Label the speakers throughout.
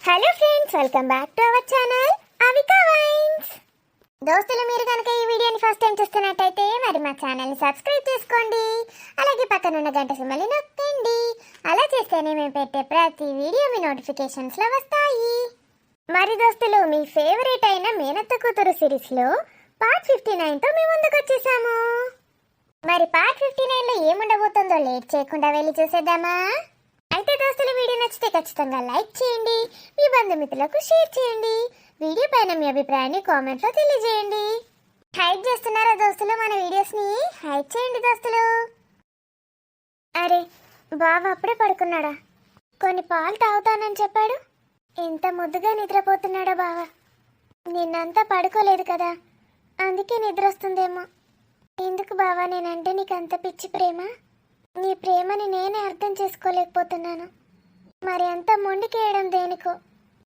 Speaker 1: Hello friends, welcome back to our channel Avika wines. దోస్తులు, మీరు కనుక ఈ వీడియోని ఫస్ట్ టైం చూస్తున్నట్టయితే మరి మా ఛానల్ని సబ్స్క్రైబ్ చేసుకోండి. అలాగే పక్కన ఉన్న గంట సింబల్ని నొక్కండి. అలా చేస్తేనే మేము పెట్టే ప్రతి వీడియో మీ నోటిఫికేషన్స్లో వస్తాయి. మరి దోస్తులు, మీ ఫేవరెట్ అయిన మేనత్త కూతురు సిరీస్లో పార్ట్ 59తో మేము ముందుకు వచ్చేసాము. మరి పార్ట్ 59లో ఏముండబోతుందో లేట్ చేయకుండా వెళ్ళి చూసేద్దామా? అయితే దోస్తులు, వీడియో నచ్చితే ఖచ్చితంగా లైక్ చేయండి, మీ బంధుమిత్రులకు షేర్ చేయండి. వీడియో పైన మీ అభిప్రాయాన్ని కామెంట్లో తెలియజేయండి. హైప్ చేస్తున్నారా దోస్తులు? మన వీడియోస్ని హైప్ చేయండి దోస్తులు. అరే, బావ అప్పుడే పడుకున్నాడా? కొన్ని పాలు తాగుతానని చెప్పాడు. ఎంత ముద్దుగా నిద్రపోతున్నాడా బావ. నిన్నంతా పడుకోలేదు కదా, అందుకే నిద్ర వస్తుందేమో. ఎందుకు బావా నేనంటే నీకు అంత పిచ్చి ప్రేమ? నీ ప్రేమని నేనే అర్థం చేసుకోలేకపోతున్నాను. మరి అంత మొండికేయడం దేనికో?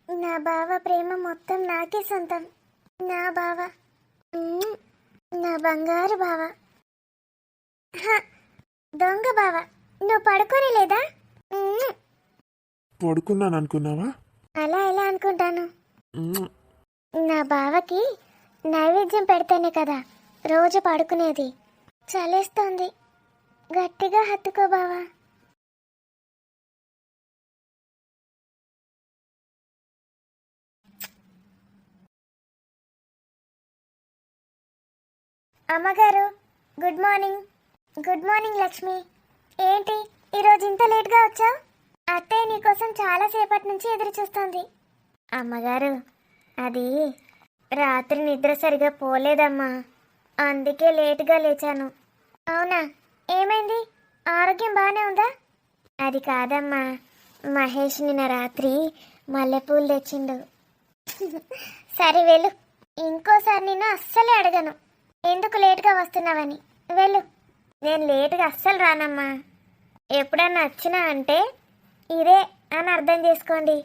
Speaker 1: నా బావ ప్రేమ మొత్తం నాకే సొంతం. నా బావ, నా బంగారు బావ. దొంగ బావ, నువ్వు పడుకోనే లేదా?
Speaker 2: పడుకున్నాను అనుకున్నావా?
Speaker 1: అలా ఎలా అనుకుంటాను? నా బావకి నైవేద్యం పెడితేనే కదా రోజు పడుకునేది. చలేస్తోంది, గట్టిగా హత్తుకో బావా. అమ్మగారు, good morning. Good morning Lakshmi. ఏంటి ఈరోజు ఇంత లేట్గా వచ్చావు? అత్తయ్య నీకోసం చాలాసేపటి నుంచి ఎదురు చూస్తుంది. అమ్మగారు, అది రాత్రి నిద్ర సరిగా పోలేదమ్మా, అందుకే లేటుగా లేచాను. అవునా? ఏమైంది? ఆరోగ్యం బాగానే ఉందా? అది కాదమ్మా, మహేష్ నిన్న రాత్రి మల్లెపూలు తెచ్చిండు. సరే వెళ్ళు, ఇంకోసారి నిన్ను అస్సలే అడగను ఎందుకు లేటుగా వస్తున్నావని. వెళ్ళు. నేను లేటుగా అస్సలు రానమ్మా. ఎప్పుడన్నా వచ్చినా అంటే ఇదే అని అర్థం చేసుకోండి.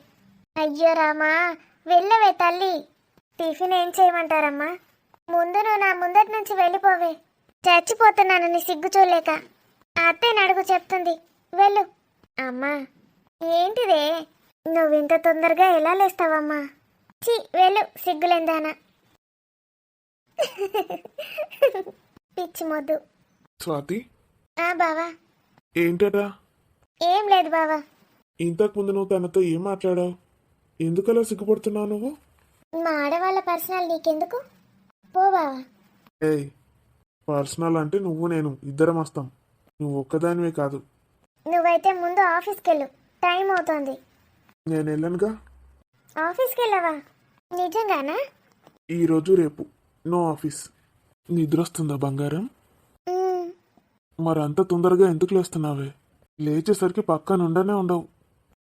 Speaker 1: అయ్యో రామా, వెళ్ళవే తల్లి. టిఫిన్ ఏం చేయమంటారమ్మా? ముందు నువ్వు నా ముందటి నుంచి వెళ్ళిపోవే. చచ్చిపోతున్నాను నీ సిగ్గు చూడలేక. అత్తయ్యని అడుగు, చెప్తుంది. వెళ్ళు. అమ్మా, ఏంటిదే నువ్వు ఇంత తొందరగా ఎలా లేస్తావమ్మా? చి, వెళ్ళు సిగ్గులేందానా. పిచ్చి మొద్దు.
Speaker 2: స్వాతి,
Speaker 1: బావా.
Speaker 2: ఏంటటా?
Speaker 1: ఏం లేదు బావా.
Speaker 2: ఇంతకు ముందు నువ్వు తనతో ఏం మాట్లాడావు? ఎందుకలా సిగ్గుపడుతున్నావు నువ్వు?
Speaker 1: మా ఆడవాళ్ళ పర్సనల్ నీకెందుకు? పో బావా.
Speaker 2: ఏయ్, పర్సనల్ అంటే నువ్వు నేను ఇద్దరం వస్తాం, నువ్వు ఒక్కదానివే కాదు.
Speaker 1: నువ్వైతే ముందు ఆఫీస్కి వెళ్ళు, టైం అవుతోంది.
Speaker 2: నేను వెళ్ళనుగా.
Speaker 1: ఆఫీస్కి వెళ్ళవా? నిజంగానా?
Speaker 2: ఈరోజు రేపు నో ఆఫీస్. నిద్ర వస్తుందా బంగారం? మరి అంత తొందరగా ఎందుకు లేస్తున్నావే? లేచేసరికి పక్కన ఉండవు.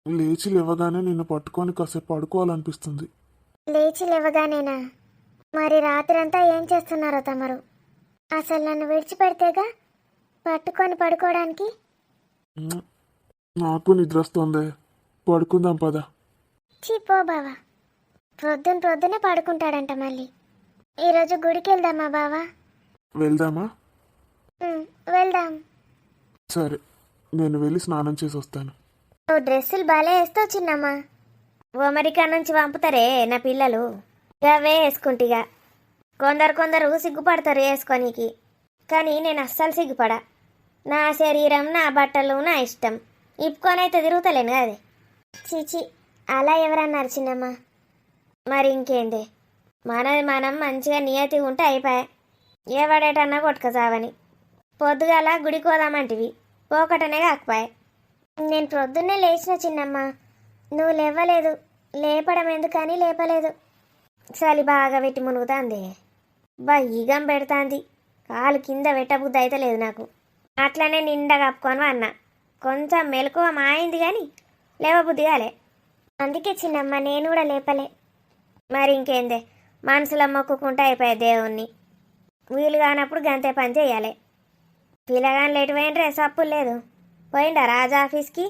Speaker 2: లేచి లేవగానే నిన్ను పట్టుకొని కాసేపు పడుకోవాలనిపిస్తుంది.
Speaker 1: లేచి లేవగానేనా? మరి రాత్రంతా ఏం చేస్తున్నారో తమరు? అసలు నన్ను విడిచిపెడితేగా పట్టుకొని పడుకోవడానికి.
Speaker 2: నాకు నిద్ర వస్తుందే, పడుకుందాం పద.
Speaker 1: చీపో బావా, ప్రొద్దునే పడుకుంటాడంట మళ్ళీ. ఈరోజు గుడికి వెళ్దామా బావా?
Speaker 2: వెళ్దామా?
Speaker 1: వెళ్దాం.
Speaker 2: సరే, నేను వెళ్ళి స్నానం చేసి వస్తాను.
Speaker 1: ఓ డ్రెస్సులు బాగా వేస్తావు చిన్నమ్మా. అమెరికా నుంచి పంపుతారే నా పిల్లలు, అవే వేసుకుంటిగా. కొందరు సిగ్గుపడతారు వేసుకోనికి, కానీ నేను అస్సలు సిగ్గుపడా. నా శరీరం, నా బట్టలు నా ఇష్టం. ఇప్పుకొనైతే తిరుగుతలేను కదా. చీచి, అలా ఎవరన్నారు చిన్నమ్మా? మరి ఇంకేంది, మనది మనం మంచిగా నియతిగా ఉంటే అయిపోయా. ఏ పడేటన్నా కొట్టుకసావని. పొద్దుగాల గుడికి పోదామంటివి, పోకటనే కాకపోయా. నేను ప్రొద్దున్నే లేచిన చిన్నమ్మా, నువ్వు లేవలేదు. లేపడం ఎందుకని లేపలేదు. చలి బాగా పెట్టి మునుగుతాంది, ఈగం పెడతాంది. కాలు కింద పెట్టబుద్ధి అయితే లేదు నాకు. అట్లనే నిండా కప్పుకొని అన్నా. కొంచెం మెలకువ మాయింది కానీ లేవబుద్ధి కాలే. అందుకే చిన్నమ్మ నేను కూడా లేపలే. మరి ఇంకేందే, మనసులో మొక్కుకుంటే అయిపోయే దేవుణ్ణి. వీలు కానప్పుడు గంతే పని చేయాలి. పిల్లగాని లేటు పోయిండ్రే, సప్పులు లేదు. పోయిండా రాజా ఆఫీస్కి?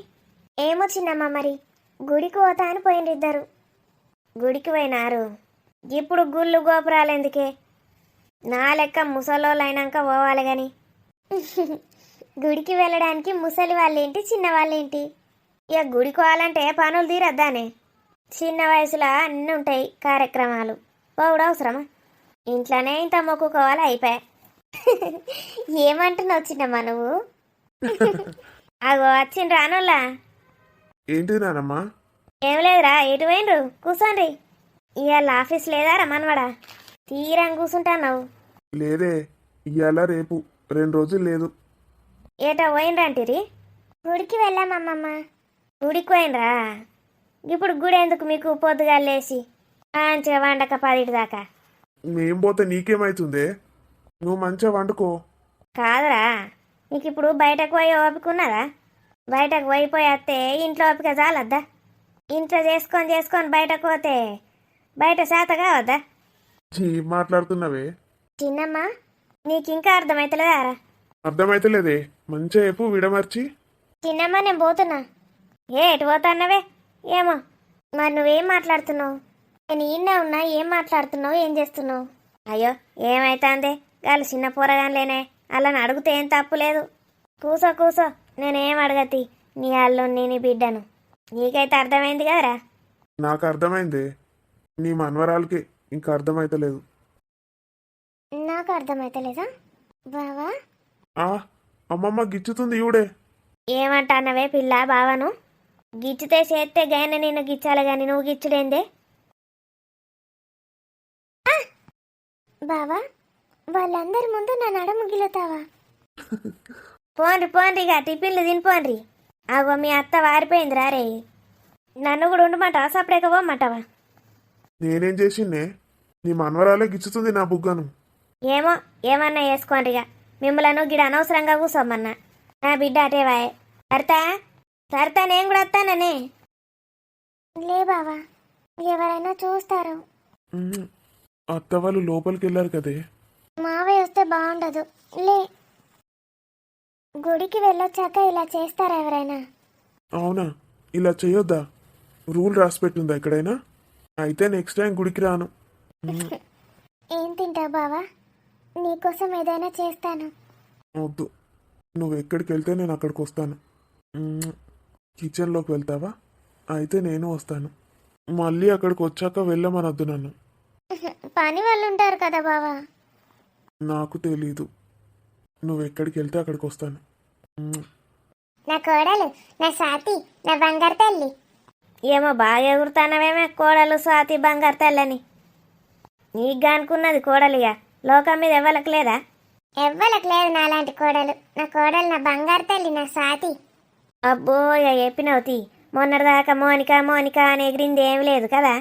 Speaker 1: ఏమో చిన్నమ్మ, మరి గుడికి పోతా అని పోయిండ్రు ఇద్దరు. గుడికి పోయినారు. ఇప్పుడు గుళ్ళు గోపురాలు ఎందుకే? నా లెక్క ముసలోళ్ళు అయినాక పోవాలి కానీ. గుడికి వెళ్ళడానికి ముసలి వాళ్ళేంటి, చిన్న వాళ్ళేంటి? ఇక గుడికి పోవాలంటే పనులు తీరద్దానే. చిన్న వయసులో అన్నీ ఉంటాయి కార్యక్రమాలు, పోవుడు అవసరమా? ఇంట్లోనే ఇంత మొక్కుకోవాలి అయిపోయా. ఏమంటున్నావు చిన్నమ్మా నువ్వు? అగో వచ్చిండ్రు రానుల్లా.
Speaker 2: ఏంటిది నానమ్మా?
Speaker 1: ఏం లేదురా, ఎటు పోయిండ్రు? కూర్చోండి. ఇవాళ ఆఫీస్ లేదా రమ్మనవాడా? తీరం కూర్చుంటాన్నావు.
Speaker 2: లేదే, ఇవాళ రేపు 2 రోజులు లేదు.
Speaker 1: ఏటో పోయిండ్రంటిరి? గుడికి వెళ్ళామమ్మమ్మ. గుడికి పోయినరా? ఇప్పుడు గుడి ఎందుకు మీకు పొద్దుగా లేచి మంచిగా వండక 10 దాకా?
Speaker 2: మేం పోతే నీకేమైతుందే? నువ్వు మంచిగా వండుకో.
Speaker 1: కాదురా, నీకు ఇప్పుడు బయటకు పోయి ఓపిక ఉన్నదా? బయటకు పోయిపోయి వస్తే ఇంట్లో ఓపిక చాలద్దా? ఇంట్లో చేసుకొని బయటకు పోతే బయట శాత కావద్దా?
Speaker 2: ఏం మాట్లాడుతున్నావే?
Speaker 1: చిన్నమ్మ, నీకు ఇంకా అర్థమైతలేదారా?
Speaker 2: అర్థమైతలేదే, మంచిగా చెప్పు విడమర్చి.
Speaker 1: చిన్నమ్మ, నేను పోతున్నా. ఎటు పోతాన్నవే? ఏమో. మరి నువ్వేం మాట్లాడుతున్నావు? నేను ఈయనే ఉన్నా, ఏం మాట్లాడుతున్నావు, ఏం చేస్తున్నావు? అయ్యో, ఏమైతాందే? గాలు చిన్న పోరగాన్లేనే, అలా అడిగితే ఏం తప్పు లేదు. కూసో, నేనేం అడగతి. నీ అల్లుని నీ బిడ్డను. నీకైతే అర్థమైంది కదరా?
Speaker 2: నాకు అర్థమైందే, నీ మనవరాలకి ఇంకా అర్థమైతలేదు.
Speaker 1: నాకు అర్థమైతలేదా బావా?
Speaker 2: అమ్మమ్మ గిచ్చుతుంది ఈవిడే.
Speaker 1: ఏమంటానవే పిల్ల బావను? గిచ్చితే చేస్తే గైన నిన్ను గిచ్చాలి గాని నువ్వు గిచ్చుడేందే? బావా, వాళ్ళందరి ముందు నా నడము గిలుతావా? పోండ్రి ఇక టిఫిన్లు తినిపోండ్రి. అగో మీ అత్త వారిపోయిందిరా రే. నన్ను కూడా ఉండమంటావా? సపరేక పోమంటావా?
Speaker 2: నేనేం చేసిందే? నీ మనవరాలే గిచ్చుతుంది నా బుగ్గను.
Speaker 1: ఏమన్నా వేసుకోండి ఇక. మిమ్మలను గిడ అనవసరంగా కూసోమన్నా. నా బిడ్డ అటే వాయే. సరితా నేను కూడా వస్తాననే. లే బావా, ఎవరైనా చూస్తారు.
Speaker 2: అత్త వాళ్ళు లోపలికి వెళ్ళారు కదే.
Speaker 1: మావయ్య వస్తే బాగుండదు. లే, గుడికి వెళ్ళొచ్చాక ఇలా చేస్తారా ఎవరైనా?
Speaker 2: అవునా? ఇలా చేయొద్దా? రూల్ రాసి పెట్టిందా ఎక్కడైనా? అయితే నెక్స్ట్ టైం గుడికి రాను.
Speaker 1: ఏం తింటావు బావా? నీకోసం ఏదైనా చేస్తాను.
Speaker 2: వద్దు, నువ్వు ఎక్కడికి వెళ్తే నేను అక్కడికి వస్తాను. కిచెన్లోకి వెళ్తావా? అయితే నేను వస్తాను. మళ్ళీ అక్కడికి వచ్చాక వెళ్ళమనొద్దు నన్ను.
Speaker 1: పని వాళ్ళు ఉంటారు కదా బావా.
Speaker 2: నాకు తెలీదు. నువ్వు ఎక్కడికి వెళ్తే అక్కడికి వస్తాను.
Speaker 1: నా కోడలు, నా సాతి, నా బంగారు తల్లి. ఏమో బాగా ఎగురుతానవేమే కోడలు, స్వాతి, బంగారు తల్లని. నీకు అనుకున్నది కోడలిగా లోకం మీద ఎవ్వలకు లేదా? ఎవ్వలకు లేదు నాలాంటి కోడలు. నా కోడలు నా బంగారు తల్లి, నా సాతి. అబ్బో, చెప్పినవుతి. మొన్నటిదాకా మోనిక అని ఎగిరింది ఏమి లేదు కదా.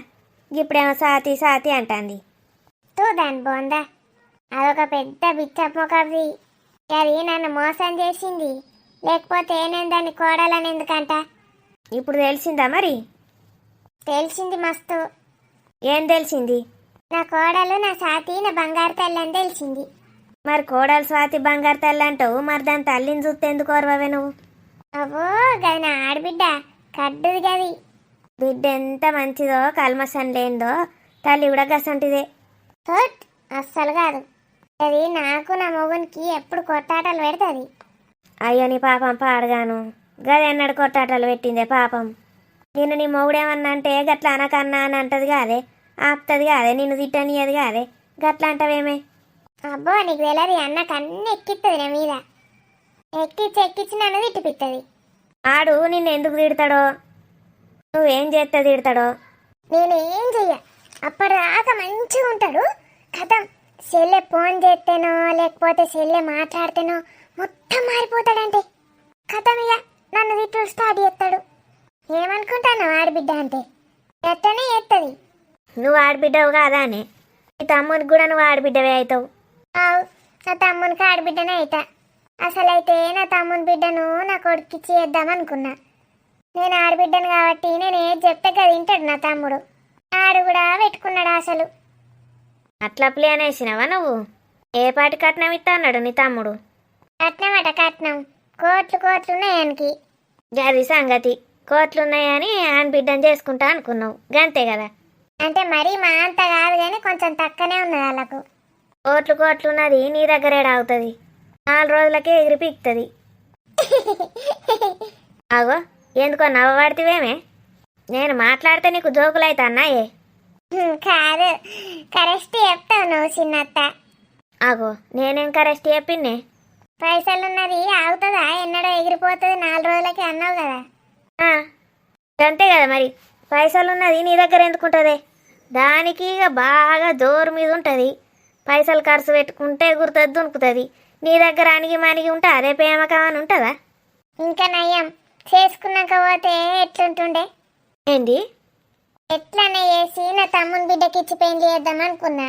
Speaker 1: ఇప్పుడేమో సాతి అంటాంది. దాని బోందా, అదొక పెద్ద బిచ్చమ్మకవి. అది నన్ను మోసం చేసింది. లేకపోతే నేను దాన్ని కోడలని ఎందుకంట? ఇప్పుడు తెలిసిందా మరి? తెలిసింది మస్తు. ఏం తెలిసింది? నా కోడలు నా సాతి, నా బంగారు తల్లి అని తెలిసింది. మరి కోడలు స్వాతి బంగారు తల్లి అంటావు, మరి దాని తల్లిని చూస్తే ఎందుకు ఓర్వవే నువ్వు? అవ్వో, గది నా ఆడబిడ్డ, కడ్డుది గది. బిడ్డ ఎంత మంచిదో, కల్మసం లేనిదో, తల్లి కూడా గసంటిదే. అస్సలు కాదు. అది నాకు నా మొగునికి ఎప్పుడు కొట్టాటలు పెడుతుంది. అయ్యో నీ పాపం పాడగాను. గది ఎన్నడు కొట్టాటలు పెట్టిందే పాపం. నిన్ను నీ మొగుడేమన్నా అంటే గట్లా అనకన్నా అని అంటది కాదే, ఆపుతుంది కాదే, నిన్ను తిట్టనియది కాదే, గట్లా అంటవేమే? అబ్బో, నీకు తెలియదు. అన్నకు అన్నీ ఎక్కిస్తుంది నా మీద. ఎక్కించి నన్ను తిట్టిపిస్తుంది. ఆడు నిన్ను ఎందుకు తిడతాడో, నువ్వేం చేస్తే తిడతాడో? నేను ఏం చెయ్య. అప్పటిదాకా మంచిగా ఉంటాడు. కథం చెల్లె ఫోన్ చేస్తేనో లేకపోతే చెల్లె మాట్లాడితేనో మొత్తం మారిపోతాడంటే కథం. ఇక నన్ను తిట్టుడు స్టార్ట్ చేస్తాడు. ఏమనుకుంటాను ఆడబిడ్డ అంటే? ఎట్టనే చేస్తుంది. నువ్వు ఆడబిడ్డవు కాదా అని నీ తమ్మునికి కూడా నువ్వు ఆడబిడ్డవే అవుతావు. నా తమ్మునికి ఆడబిడ్డనే అవుతా. అసలైతే నా తమ్ముని బిడ్డను నా కొడుకు చేద్దామనుకున్నా. నేను ఆడబిడ్డను కాబట్టి నేను ఏది చెప్తే కదా వింటాడు నా తమ్ముడు. ఆడు కూడా పెట్టుకున్నాడు అసలు. అట్లా ప్లాన్ వేసినావా నువ్వు? ఏ పాటి కట్నం ఇస్తా అన్నాడు నీ తమ్ముడు? కట్నం కోట్లు ఉన్నాయానికి. గది సంగతి. కోట్లున్నాయని ఆయన బిడ్డను చేసుకుంటా అనుకున్నావు, గంతే కదా. అంటే మరీ మా అంత కాదు కానీ కొంచెం తక్కువనే ఉన్నది వాళ్ళకు. కోట్లున్నది నీ దగ్గరేడా అవుతుంది? 4 రోజులకే ఎగిరి పీక్తుంది. అగో, ఎందుకో నవ్వబడితేవేమే? నేను మాట్లాడితే నీకు జోకులు అయితే అన్నాయే.
Speaker 3: కాదు, కరెక్ట్ చెప్తావు నువ్వు చిన్నత్త.
Speaker 1: ఆగో నేనేం కరెక్ట్ చెప్పిందే.
Speaker 3: పైసలున్నది ఆగుతుందా? ఎన్నడో ఎగిరిపోతుంది 4 రోజులకి అన్నావు కదా.
Speaker 1: అంతే కదా మరి. పైసలు ఉన్నది నీ దగ్గర ఎందుకుంటుంది? దానికి ఇక బాగా జోరు మీద ఉంటుంది. పైసలు ఖర్చు పెట్టుకుంటే గుర్తుంది దునుకుతుంది. నీ దగ్గర అణిగి మణిగి ఉంటే అదే ప్రేమకం అని ఉంటుందా?
Speaker 3: ఇంకా నయ్యం, చేసుకున్నాక పోతే ఎట్లుంటుండే?
Speaker 1: ఏంది?
Speaker 3: ఎట్లనే చేసి నా తమ్ముని బిడ్డకి ఇచ్చి పెళ్లి చేద్దాం అనుకున్నా.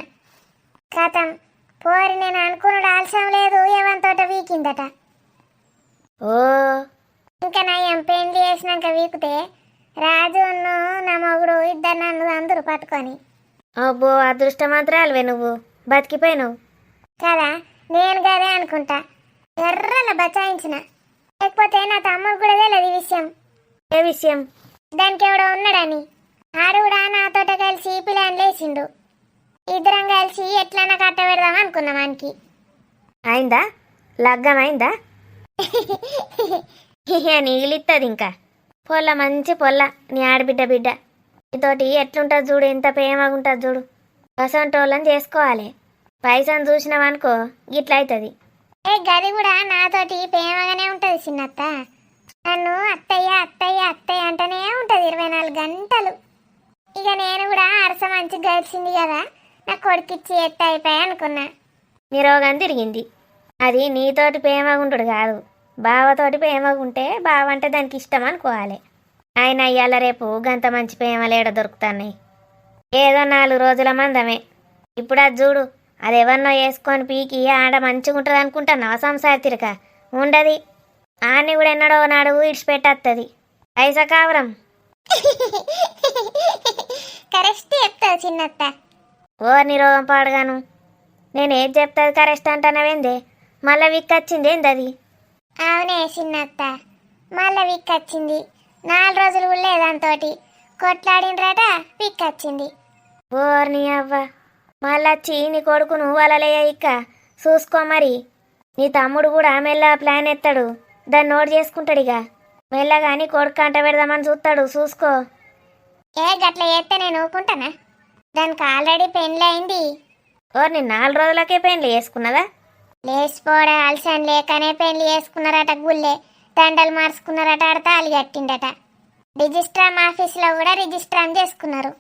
Speaker 3: కథం పోరి నేను అనుకున్నాడు ఆలస్యం లేదు, ఏవంతోట వీకిందట.
Speaker 1: ఓ
Speaker 3: ఇంకా నయ్యం పెళ్లి చేసినాక వీకితే రాజును నా మొగుడు ఇద్దరు నన్ను అందరూ పట్టుకొని.
Speaker 1: అబ్బో అదృష్టమంత్రాలువే నువ్వు, బతికిపోయినావు
Speaker 3: కదా. నేను కదే అనుకుంటా ఎర్రల బచాయించిన. లేకపోతే నా తమ్ముడు కూడా తెలియదు ఈ విషయం.
Speaker 1: ఏ విషయం?
Speaker 3: దానికి ఎవడో ఉన్నాడని. ఆడు కూడా నాతోట కలిసి ప్లాన్ లేచిండు. ఇద్దరం కలిసి ఎట్లన్నా కట్ట పెడదాం అనుకున్నాం వానికి.
Speaker 1: అయిందా? లగ్గం అయిందా? నీగిలిస్తుంది ఇంకా. పొల్ల మంచి పొల్ల నీ ఆడబిడ్డ బిడ్డ. నీతోటి ఎట్లుంటుంది చూడు, ఎంత ప్రేమగా ఉంటుంది చూడు. వసంటోళ్ళని చేసుకోవాలి. పైసను చూసినావనుకో గిట్ల అవుతుంది.
Speaker 3: ఏ గది కూడా నాతోటి ప్రేమగానే ఉంటుంది చిన్నత్త. నన్ను అత్తయ్య అత్తయ్య అత్తయ్య అంటేనే ఉంటుంది 24 గంటలు. ఇక నేను కూడా అరస మంచి గడిచింది కదా, నా కొడుకిచ్చి ఎత్త అయిపోయా అనుకున్నా.
Speaker 1: నీ రోగం తిరిగింది. అది నీతోటి ప్రేమగా ఉంటుడు కాదు, బావతోటి ప్రేమగా ఉంటే బావ అంటే దానికి ఇష్టం అనుకోవాలి. ఆయన ఇయ్యాల రేపు గంత మంచి ప్రేమలు ఏడ దొరుకుతున్నాయి. ఏదో 4 రోజుల మందమే. ఇప్పుడు అది చూడు, అది ఎవరినో వేసుకొని పీకి ఆడ మంచిగా ఉంటుంది అనుకుంటున్నావా? సంసార తిరక ఉండది. ఆన్ని కూడా ఎన్నడో నాడు ఇడిచిపెట్టేస్తుంది. పైసా కావరం.
Speaker 3: కరెక్ట్ చెప్తావు చిన్నత్త.
Speaker 1: ఓర్ని రోగం పాడగాను. నేను ఏది చెప్తాది కరెక్ట్ అంటానవేందే? మళ్ళీ విక్కచ్చింది ఏంది అది?
Speaker 3: అవునే చిన్నత్త, మళ్ళీ విక్కచ్చింది. 4 రోజులు కూడా దాంతోటి కొట్లాడినరాట, విక్కచ్చింది.
Speaker 1: ఓర్ని అవ్వ, మళ్ళొచ్చి నీ కొడుకును వలలేయ ఇక్క చూసుకో మరి. నీ తమ్ముడు కూడా మెల్ల ప్లాన్ ఎత్తాడు, దాన్ని నోట్ చేసుకుంటాడు. ఇక మెల్లగా నీ కొడుకు అంట పెడదామని చూస్తాడు, చూసుకో.
Speaker 3: ఏ గట్ల చేస్తే నేను ఊపుకుంటానా? దానికి ఆల్రెడీ పెళ్ళి అయింది.
Speaker 1: ఓర్ని 4 రోజులకే పెళ్ళి చేసుకున్నదా?
Speaker 3: లేచిపోవడం ఆలస్యం లేకనే పెళ్లి చేసుకున్నారట. గుళ్ళే దండలు మార్చుకున్నారట, ఆడ తాళి కట్టిండట. రిజిస్ట్రార్ ఆఫీసులో కూడా రిజిస్ట్రార్ చేసుకున్నారు.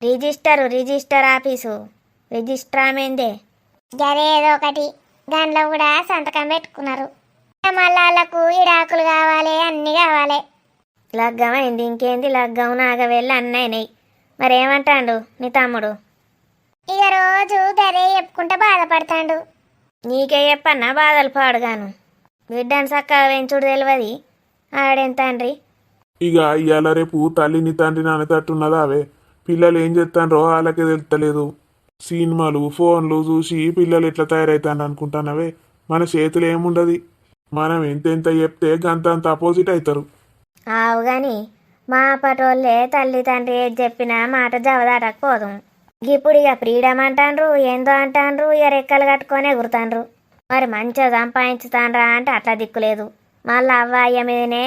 Speaker 1: రిజిస్టర్ ఆఫీసు రిజిస్ట్రామేందే?
Speaker 3: గదే ఏదో ఒకటి, దానిలో కూడా సంతకం పెట్టుకున్నారు. మళ్ళా వాళ్ళకు ఇడాకులు కావాలి, అన్నీ కావాలి.
Speaker 1: లగ్గం అయింది, ఇంకేంది? లగ్గం నాగవెళ్ళి అన్నయ్యనాయి. మరేమంటాడు నీ తమ్ముడు?
Speaker 3: ఇక రోజు గదే చెప్పుకుంటా బాధపడతాడు.
Speaker 1: నీకే చెప్పన్నా బాధలు పాడుగాను. బిడ్డను చక్కగా పెంచుడు తెలియదు, ఆడేం తండ్రి.
Speaker 2: ఇక ఇవాళ రేపు తల్లిని తండ్రిని అనేటట్టున్నదా? అవే పిల్లలు ఏం చేస్తానో వాళ్ళకే తెలుస్తలేదు. సినిమాలు ఫోన్లు చూసి పిల్లలు ఎట్లా తయారవుతాను అనుకుంటానవే. మన చేతులు ఏముండదు. మనం ఎంతెంత చెప్తే గంతంత అపోజిట్ అవుతారు.
Speaker 1: ఆవు గాని మా పటోళ్ళే తల్లి తండ్రి ఏది చెప్పినా మాట జవదాటకపోదు. ఇప్పుడు ఇక ఫ్రీడమ్ అంటాండ్రు, ఏందో అంటాండ్రు, ఇక రెక్కలు కట్టుకొని ఎగురుతాండ్రు. మరి మంచిగా సంపాదించుతాండ్రా అంటే అట్లా దిక్కులేదు. మళ్ళీ అవ్వ అయ్య మీదనే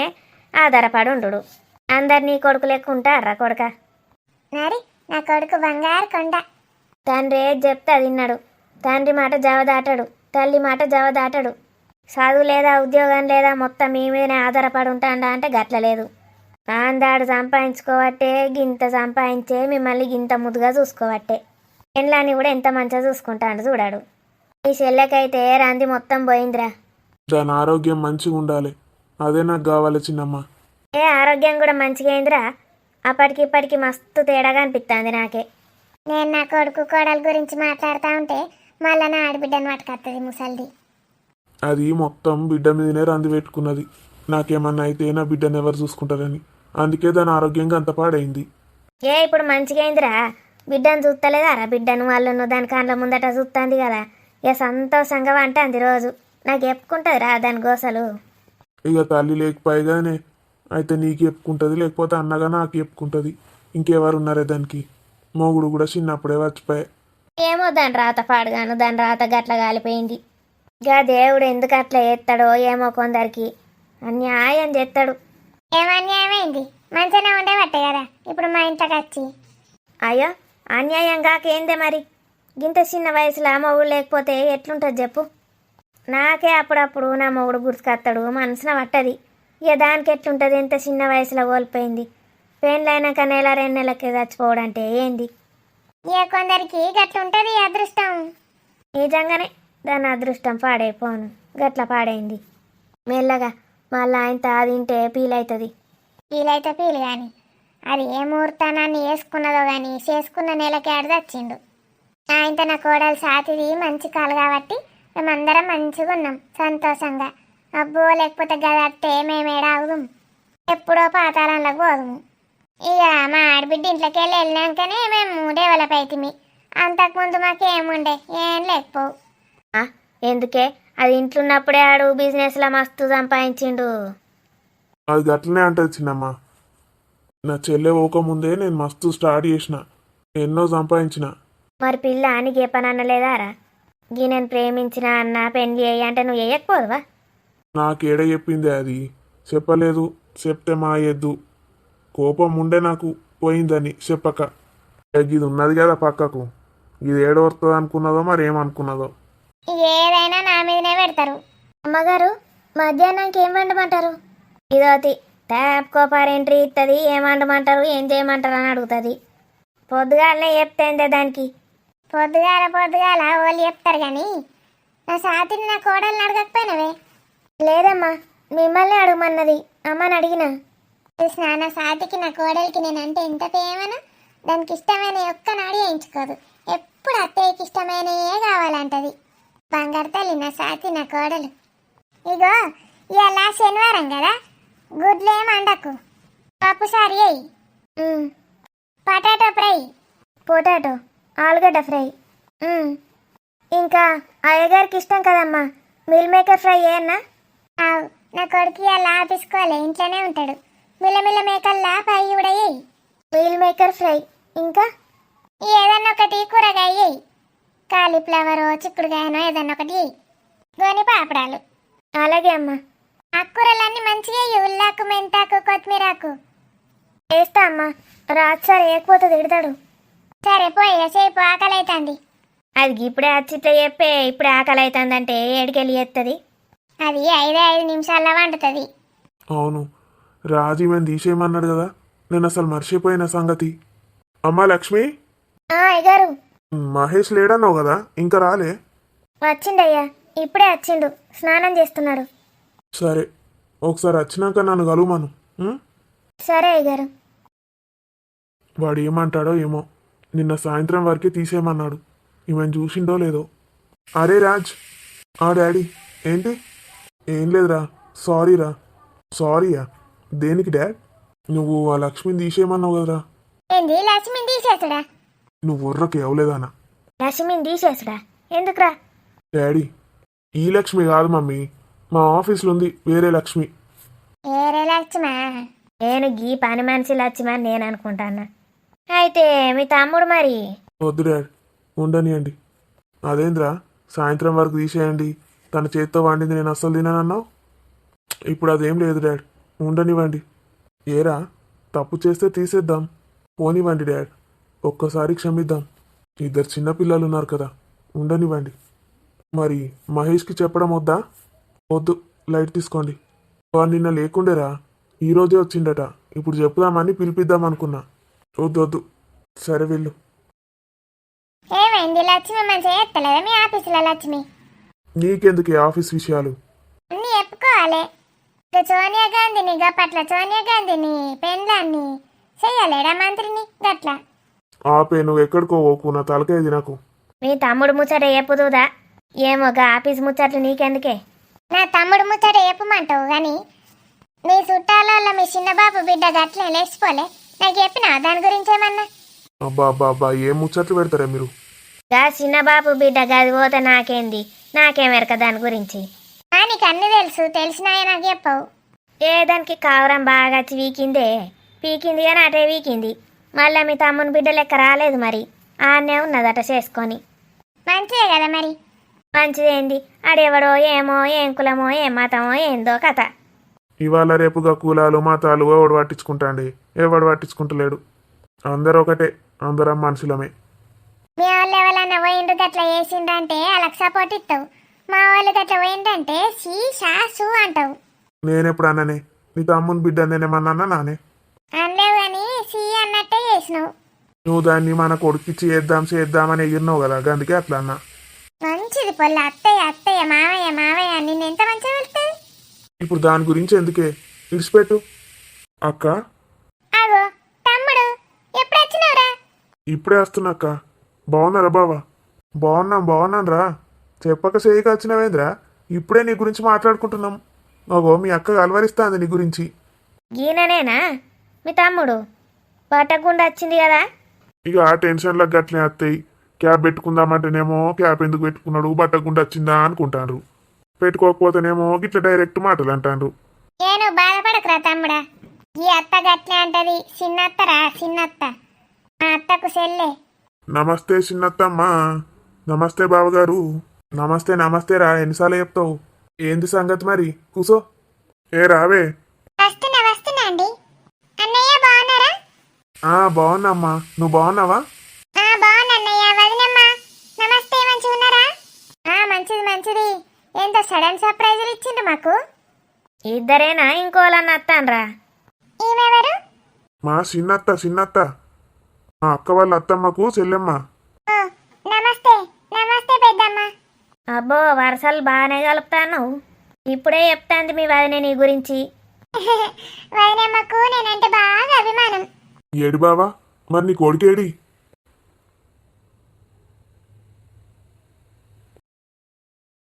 Speaker 1: ఆధారపడి ఉండు. అందరు నీ కొడుకు లెక్క ఉంటారా కొడుక?
Speaker 3: మరి నా కొడుకు బంగారు కొండ.
Speaker 1: తండ్రి ఏది చెప్తే అది విన్నాడు. తండ్రి మాట జవదాటడు, తల్లి మాట జవదాటడు. చదువు లేదా, ఉద్యోగం లేదా, మొత్తం మీ మీదనే ఆధారపడి ఉంటాడా అంటే గట్ల లేదు. నాందాడు సంపాదించుకోవట్టే, గింత సంపాదించే మిమ్మల్ని గింత ముద్దుగా చూసుకోవట్టే. పెళ్ళాన్ని కూడా ఎంత మంచిగా చూసుకుంటాడు చూడాడు. ఈ చెల్లెకైతే రంది మొత్తం పోయిందిరా.
Speaker 2: దాని ఆరోగ్యం మంచిగా ఉండాలి, అదే నాకు కావాలి చిన్నమ్మ.
Speaker 1: ఏ ఆరోగ్యం కూడా మంచిగా అయిందిరా. అప్పటికిప్పటికి మస్తు తేడాగా అనిపిస్తుంది నాకే.
Speaker 3: నేను నా కొడుకు కోడల గురించి మాట్లాడుతూ ఉంటే మళ్ళా నా ఆడబిడ్డను పట్టుకొస్తుంది ముసలిది.
Speaker 2: అది మొత్తం బిడ్డ మీదనే రంది పెట్టుకున్నది. నాకేమన్నా అయితే నా బిడ్డను ఎవరు చూసుకుంటారని. అందుకే దాని ఆరోగ్యంగా అంత పాడైంది.
Speaker 1: ఏ ఇప్పుడు మంచిగా అయిందిరా. బిడ్డను చూస్తలేదారా? బిడ్డను వాళ్ళను దాని కాళ్ళ ముందట చూస్తుంది కదా. ఇక సంతోషంగా అంటుంది రోజు. నాకు చెప్పుకుంటుంది రా దాని గోసలు.
Speaker 2: ఇక తల్లి లేకపోయేగానే అయితే నీకు చెప్పుకుంటుంది, లేకపోతే అన్నగా నాకు చెప్పుకుంటుంది. ఇంకెవరు ఉన్నారే దానికి? మొగుడు కూడా చిన్నప్పుడే వచ్చిపోయా.
Speaker 1: ఏమో దాని రాత పాడుగాను, దాని రాత గట్ల కాలిపోయింది. ఇక దేవుడు ఎందుకు అట్లా చేస్తాడో ఏమో, కొందరికి అన్యాయం చేస్తాడు.
Speaker 3: ఏమన్యాయమైంది? మంచిగానే ఉండేవట్టే కదా, ఇప్పుడు మా ఇంట్లోకి వచ్చి
Speaker 1: అయ్యో అన్యాయంగా కేందే మరి గింత చిన్న వయసులో మొగుడు లేకపోతే ఎట్లుంటుంది చెప్పు. నాకే అప్పుడప్పుడు నా మొగుడు గుర్తుకొస్తాడు, మనసున పట్టది. ఇక దానికి ఎట్లుంటుంది, ఎంత చిన్న వయసులో కోల్పోయింది. పెళ్ళైనాక నెల 2 నెలలకే చచ్చిపోవడం అంటే ఏంది?
Speaker 3: ఇక కొందరికి గట్లుంటది అదృష్టం.
Speaker 1: నిజంగానే దాని అదృష్టం పాడైపోను, గట్ల పాడైంది. మెల్లగా మళ్ళీ ఆయన తింటే పీలవుతుంది.
Speaker 3: వీలైతే పీలు కానీ అది ఏ ముహూర్తానాన్ని వేసుకున్నదో కానీ చేసుకున్న నెలకి ఆడ తెచ్చిండు. ఆయనతో నా కోడలు సాతిది మంచి కాలు కాబట్టి మేమందరం మంచిగా ఉన్నాం సంతోషంగా. అబ్బో లేకపోతే గదట్టే మేమేడా అవుదాం, ఎప్పుడో పాతాళంలోకి పోదుము. ఇక మా ఆడబిడ్డ ఇంట్లోకి వెళ్ళినాకనే మేము డెవలప్ అవుతుంది. అంతకుముందు మాకేముండే ఏం లేకపోవు.
Speaker 1: ఎందుకే అది ఇంట్లో ఉన్నప్పుడే ఆడు బిజినెస్లో మస్తు సంపాదించిండు.
Speaker 2: అది గట్లనే అంటది చిన్నమ్మ. నా చెల్లె పోకముందే నేను మస్తు స్టార్ట్ చేసిన, ఎన్నో సంపాదించిన.
Speaker 1: మరి పిల్ల నీకు ఏ పని అనలేదారా? గీ నేను ప్రేమించిన అన్న పెళ్లి అయ్యి అంటే నువ్వు వేయకపోదువా?
Speaker 2: నాకేడ చెప్పింది అది, చెప్పలేదు. చెప్తే మా ఎద్దు కోపం ఉండే నాకు పోయిందని చెప్పక. ఇది ఉన్నది కదా పక్కకు, ఇది ఏడవరుతుంది అనుకున్నదో మరి ఏమనుకున్నదో.
Speaker 3: ఏదైనా నా మీదనే పెడతారు.
Speaker 1: అమ్మగారు మధ్యాహ్నానికి ఏం వండమంటారు? ఇదోతి ట్యాప్ కోపార్ ఎంట్రీ ఇస్తుంది, ఏం వండమంటారు ఏం చేయమంటారు అని అడుగుతుంది. పొద్దుగాలనే చెప్తే దానికి.
Speaker 3: పొద్దుగాల వాళ్ళు చెప్తారు కానీ నా సాతిని నా కోడల్ని అడగకపోయినవే.
Speaker 1: లేదమ్మా మిమ్మల్ని అడగమన్నది, అమ్మని అడిగినా.
Speaker 3: కృష్ణ నా సాతికి నా కోడలికి నేనంటే ఎంత ప్రేమనా, దానికి ఇష్టమైన ఒక్కనాడు వేయించుకోదు. ఎప్పుడు అత్తయ్యకి ఇష్టమైనయే కావాలంటది. బంగారు తల్లి నా సాతి నా కోడలు. ఇగో ఇవాళ శనివారం కదా, గుడ్లేం అండకు, పప్పు సారి అయ్యి, పొటాటో ఫ్రై,
Speaker 1: పొటాటో ఆలుగడ్డ ఫ్రై, ఇంకా అయ్యగారికి ఇష్టం కదమ్మా మిల్ మేకర్ ఫ్రై ఏనా?
Speaker 3: నా కొడుకు ఇవాళ ఆఫీసుకోలే, ఇంట్లోనే ఉంటాడు. మిల్లమిల్ల మేకల్లా ఫ్రై కూడా వేయి.
Speaker 1: మిల్ మేకర్ ఫ్రై, ఇంకా
Speaker 3: ఏదన్నా ఒకటి కూరగాయ వేయి. కాలీఫ్లవరో చిక్కుడుగాయనో ఏదన్నా ఒకటి వేయి. గోని పాపడాలు.
Speaker 1: అలాగే అమ్మా.
Speaker 3: ఆకుకూరలన్నీ మంచిగా వేయి. ఉల్లాకు, మెంతాకు, కొత్తిమీరాకు
Speaker 1: వేస్తా అమ్మా. రాత్రి వేయకపోతే తిడతాడు.
Speaker 3: సరే పోయి సేపు ఆకలి అవుతుంది.
Speaker 1: అది ఇప్పుడే వచ్చి ఇట్లా చెప్పే ఇప్పుడే ఆకలి అవుతుందంటే ఏడికెళ్ళి ఎత్తది.
Speaker 3: అది 5 నిమిషాల్లో వండుతుంది.
Speaker 2: అవును, రాజు మేము తీసేయమన్నాడు కదా, నేను అసలు మర్చిపోయిన సంగతి. అమ్మా లక్ష్మి,
Speaker 1: అయ్యగారు
Speaker 2: మహేష్ లేడన్నావు కదా, ఇంకా రాలే?
Speaker 1: వచ్చిండయ్యా, ఇప్పుడే వచ్చిండు, స్నానం చేస్తున్నాడు.
Speaker 2: సరే ఒకసారి వచ్చినాక నన్ను కలువమను.
Speaker 1: సరే అయ్యగారు.
Speaker 2: వాడు ఏమంటాడో ఏమో, నిన్న సాయంత్రం వరకే తీసేయమన్నాడు. ఈమెను చూసిండో లేదో. అరే రాజ్, డాడీ. ఏంటి? ఏం లేదురా, సారీరా. సారీయా? దేనికి డాడ్? నువ్వు ఆ లక్ష్మిని తీసేయమన్నావు కదరా.
Speaker 3: ఏంది లక్ష్మిని తీసేసుడా?
Speaker 2: నువ్వు ఉర్రకు ఎవలేదానా?
Speaker 1: లక్ష్మిని తీసేసుడా? ఎందుకురా?
Speaker 2: డాడీ, ఈ లక్ష్మి కాదు మమ్మీ, మా ఆఫీస్లో ఉంది వేరే లక్ష్మి.
Speaker 3: వేరే లక్ష్మా?
Speaker 1: నేను గీ పని మనిషి లక్ష్మి అని నేను అనుకుంటాను. అయితే మీ తమ్ముడు మరి?
Speaker 2: వద్దు డాడ్, ఉండనియండి. అదేంద్రా సాయంత్రం వరకు తీసేయండి, తన చేత్తో వండింది నేను అస్సలు తిననన్నావు. ఇప్పుడు అదేం లేదు డాడ్, ఉండనివ్వండి. ఏరా తప్పు చేస్తే తీసేద్దాం, పోనివ్వండి డాడ్, ఒక్కసారి క్షమిద్దాం. 2 చిన్నపిల్లలు ఉన్నారు కదా, ఉండనివ్వండి. మరి మహేష్కి చెప్పడం వద్దా? వద్దు, లైట్ తీసుకోండి. వాడు నిన్న లేకుండేరా, ఈరోజే వచ్చిండట. ఇప్పుడు చెప్పుదామని పిలిపిద్దాం అనుకున్నా. వద్దు, సరే వెళ్ళు.
Speaker 3: ఏమైంది? లక్ష్మి మంచిగా ఎత్తలేదా మీ ఆఫీసులో? లక్ష్మి
Speaker 2: నీకెందుకు ఆఫీస్ విషయాలు?
Speaker 3: అన్నీ చెప్పుకోవాలి. సోనియా గాంధీని గప్పట్ల సోనియా గాంధీని పెండ్లాన్ని చెయ్యలేడా మంత్రిని గట్లా?
Speaker 2: ఆపే, నువ్వు ఎక్కడికో ఓకు, నా తలకాయ నాకు.
Speaker 1: మీ తమ్ముడు ముచ్చట చెప్పుదుదా? ఏమోగా ఆఫీస్ ముచ్చట్లు నీకెందుకే?
Speaker 3: నా తమ్ముడు ముచ్చట చెప్పమంటావు కానీ నీ చుట్టాలలో మీ చిన్నబాబు బిడ్డ గట్లే లేచిపోలే, నాకు చెప్పినా దాని గురించి ఏమన్నా?
Speaker 2: అబ్బా ఏం ముచ్చట్లు పెడతారా మీరు?
Speaker 1: గా చిన్న బాబు బిడ్డ గది పోతే నాకేంది, నాకేమెరక దాని గురించి.
Speaker 3: నీకు అన్ని తెలుసు, తెలిసినాయే నాకు చెప్పవు.
Speaker 1: దానికి కావరం బాగా వీకిందే, పీకింది కానీ అటే వీకింది. మళ్ళీ మీ తమ్ముని బిడ్డ లెక్క రాలేదు మరి, ఆనే ఉన్నదట చేసుకొని.
Speaker 3: మంచిదే కదా మరి.
Speaker 1: మంచిదేంది, ఆడెవడో ఏమో, ఏం కులమో ఏం మతమో ఏందో కథ.
Speaker 2: ఇవాళ రేపుగా కులాలు మతాలు ఎవడు పట్టించుకుంటాండి, ఎవడు పట్టించుకుంటలేడు. అందరూ ఒకటే, అందరం మనుషులమే.
Speaker 3: మీ వాళ్ళు ఎవరన్నా పోయిండ్రు గట్లా చేసిండంటే వాళ్ళకి సపోర్ట్ ఇస్తావు. మా వాళ్ళు గట్లా పోయిందంటే షీ షా సు అంటావు.
Speaker 2: నేనెప్పుడు అన్ననే, నీ తమ్ముని బిడ్డ నేనేమన్నా నానే?
Speaker 3: అనలేవు కానీ సి అన్నట్టే చేసినావు.
Speaker 2: నువ్వు దాన్ని మన కొడుకిచ్చి చేద్దామని ఎగిరినావు కదా, అందుకే అట్లా అన్నా.
Speaker 3: మంచిది పొల్ల, అత్తయ్య అత్తయ్య మావయ్య మావయ్య నిన్ను ఎంత మంచిగా వెళ్తుంది.
Speaker 2: ఇప్పుడు దాని గురించి ఎందుకే, ఇడిచిపెట్టు. అక్క
Speaker 3: అగో తమ్ముడు ఎప్పుడు వచ్చినావురా?
Speaker 2: ఇప్పుడే వస్తున్నా అక్క. బాగున్నారా బావా? బాగున్నాను రా. చెప్పక చేయక వచ్చినవేంద్రా? ఇప్పుడే నీ గురించి మాట్లాడుకుంటున్నాం. అగో మీ అక్క అలవరిస్తాంది నీ గురించి.
Speaker 1: ఈయననేనా మీ తమ్ముడు? పట్టకుండా వచ్చింది కదా.
Speaker 2: ఇక ఆ టెన్షన్లకు గట్లే వస్తాయి. క్యాబ్ పెట్టుకుందామంటేనేమో క్యాబ్ ఎందుకు పెట్టుకున్నాడు, బట్టకుండా వచ్చిందా అనుకుంటారు. పెట్టుకోకపోతేనేమో గిట్ల డైరెక్ట్ మాటలు అంటారు.
Speaker 3: నేను బాధపడకురా తమ్ముడా. ఈ అత్త గట్లే అంటది. చిన్నత్తరా చిన్నత్త, మా అత్తకు సెల్లే.
Speaker 2: నమస్తే చిన్నత్తమ్మా. నమస్తే బావగారు. నమస్తే రా. ఎన్నిసార్లు చెప్తావు? ఏంది సంగతి మరి? కూసో. ఏ రావే.
Speaker 3: వస్తున్నా అండి. అన్నయ్య బాగున్నారా?
Speaker 2: బాగున్నామ్మా. నువ్వు బాగున్నావా?
Speaker 3: బాగున్నా అన్నయ్య. వదినమ్మా నమస్తే, మంచిగా ఉన్నారా? మంచిది. ఏంటో సడన్ సర్ప్రైజులు ఇచ్చిండు మాకు.
Speaker 1: ఇద్దరేనా ఇంకోళ్ళన్న అత్తాన్రా?
Speaker 3: ఈమెవరు?
Speaker 2: మా చిన్నత్త. మా అక్క వాళ్ళ అత్తమ్మకు చెల్లెమ్మ.
Speaker 3: ఓ, నమస్తే పెద్దమ్మ.
Speaker 1: అబ్బో వరసలు బాగానే కలుపుతాను. ఇప్పుడే చెప్తాంది మీ వదిన నీ గురించి.
Speaker 3: వదినమ్మకు నేనంటే బాగా అభిమానం.
Speaker 2: ఏడి బావా, మరి నీ కొడుకేడి?